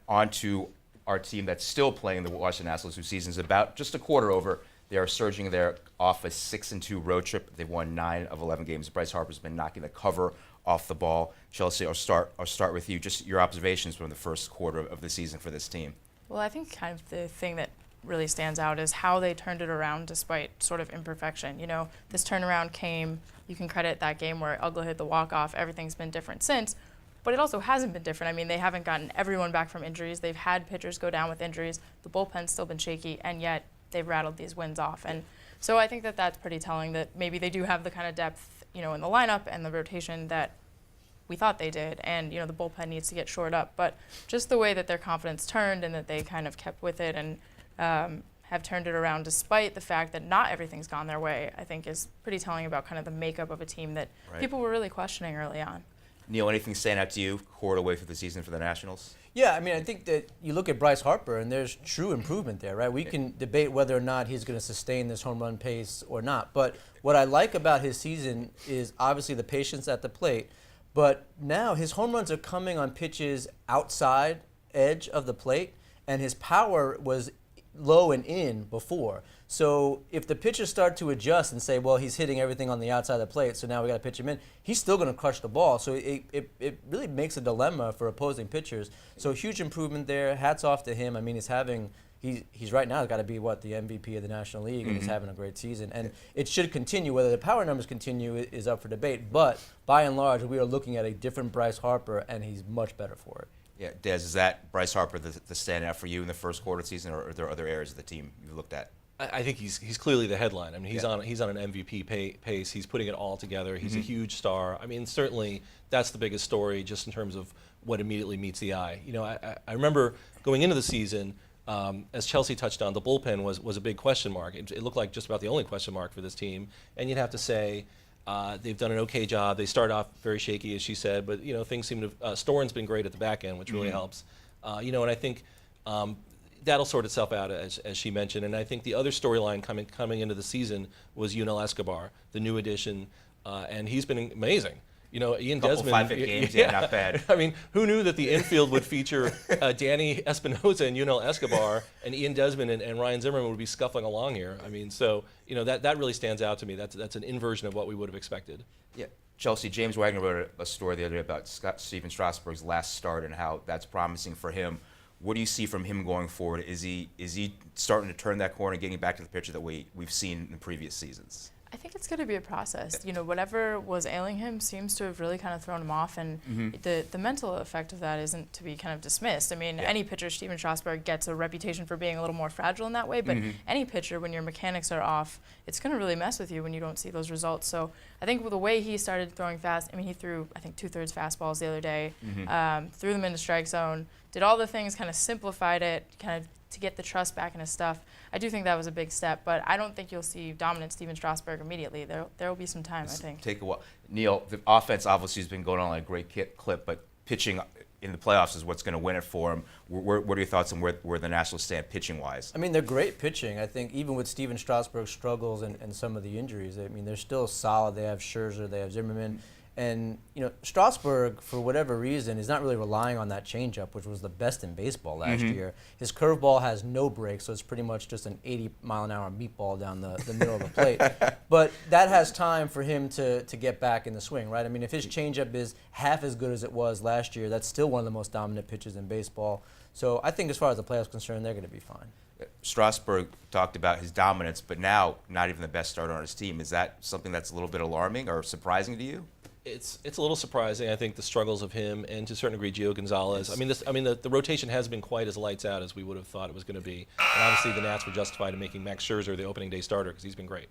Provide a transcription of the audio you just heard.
on to our team that's still playing the Washington Nationals, whose season is about just a quarter over. They are surging there off a 6-2 road trip. They've won 9 of 11 games. Bryce Harper's been knocking the cover off the ball. Chelsea, I'll start with you. Just your observations from the first quarter of the season for this team. Well, I think kind of the thing that really stands out is how they turned it around despite sort of imperfection. You know, this turnaround came, you can credit that game where Uggla hit the walk-off. Everything's been different since. But it also hasn't been different. I mean, they haven't gotten everyone back from injuries. They've had pitchers go down with injuries. The bullpen's still been shaky, and yet they've rattled these wins off. And so I think that that's pretty telling that maybe they do have the kind of depth, you know, in the lineup and the rotation that we thought they did. And, you know, the bullpen needs to get shored up. But just the way that their confidence turned and that they kind of kept with it and have turned it around despite the fact that not everything's gone their way, I think is pretty telling about kind of the makeup of a team that people were really questioning early on. Neil, anything stand out to you quarter way through the season for the Nationals? Yeah, I mean, I think that you look at Bryce Harper, and there's true improvement there, right? We can debate whether or not he's going to sustain this home run pace or not. But what I like about his season is obviously the patience at the plate. But now his home runs are coming on pitches outside edge of the plate, and his power was low and in before. So if the pitchers start to adjust and say, well, he's hitting everything on the outside of the plate, so now we got to pitch him in, he's still going to crush the ball. So it really makes a dilemma for opposing pitchers. So huge improvement there. Hats off to him. I mean, he's right now got to be, the MVP of the National League, and he's having a great season. And it should continue. Whether the power numbers continue is up for debate. But by and large, we are looking at a different Bryce Harper, and he's much better for it. Yeah, Des, is that Bryce Harper the standout for you in the first quarter of the season, or are there other areas of the team you've looked at? I think he's clearly the headline. I mean, he's on an MVP pace. He's putting it all together. He's a huge star. I mean, certainly that's the biggest story, just in terms of what immediately meets the eye. You know, I remember going into the season, as Chelsea touched on, the bullpen was a big question mark. It looked like just about the only question mark for this team. And you'd have to say they've done an okay job. They start off very shaky, as she said, but you know, things seem to. Storen's been great at the back end, which really helps. You know, and I think. That'll sort itself out, as she mentioned. And I think the other storyline coming into the season was Yunel Escobar, the new addition, and he's been amazing. You know, Ian Desmond. 5-hit games, yeah, not bad. I mean, who knew that the infield would feature Danny Espinosa and Yunel Escobar, and Ian Desmond and Ryan Zimmerman would be scuffling along here? I mean, so you know that really stands out to me. That's an inversion of what we would have expected. Yeah. Chelsea, James Wagner wrote a story the other day about Steven Strasburg's last start and how that's promising for him. What do you see from him going forward? Is he starting to turn that corner, getting back to the pitcher that we've seen in previous seasons? I think it's going to be a process. You know, whatever was ailing him seems to have really kind of thrown him off, and the mental effect of that isn't to be kind of dismissed. I mean, any pitcher, Steven Strasburg, gets a reputation for being a little more fragile in that way, but any pitcher, when your mechanics are off, it's going to really mess with you when you don't see those results. So I think with the way he started throwing fast, I mean, he threw, I think, 2/3 fastballs the other day, threw them into strike zone, did all the things, kind of simplified it, kind of to get the trust back in his stuff. I do think that was a big step, but I don't think you'll see dominant Steven Strasburg immediately. There will be some time, I think. Take a while. Neil, the offense obviously has been going on like a great clip, but pitching in the playoffs is what's going to win it for him. What are your thoughts on where the Nationals stand pitching-wise? I mean, they're great pitching. I think even with Steven Strasburg's struggles and some of the injuries, I mean, they're still solid. They have Scherzer, they have Zimmerman. And, you know, Strasburg, for whatever reason, is not really relying on that changeup, which was the best in baseball last year. His curveball has no break, so it's pretty much just an 80-mile-an-hour meatball down the middle of the plate. But that has time for him to get back in the swing, right? I mean, if his changeup is half as good as it was last year, that's still one of the most dominant pitches in baseball. So I think as far as the playoffs are concerned, they're going to be fine. Strasburg talked about his dominance, but now not even the best starter on his team. Is that something that's a little bit alarming or surprising to you? It's a little surprising. I think the struggles of him and to a certain degree Gio Gonzalez. I mean, the rotation hasn't been quite as lights out as we would have thought it was going to be. And obviously the Nats were justified in making Max Scherzer the opening day starter because he's been great.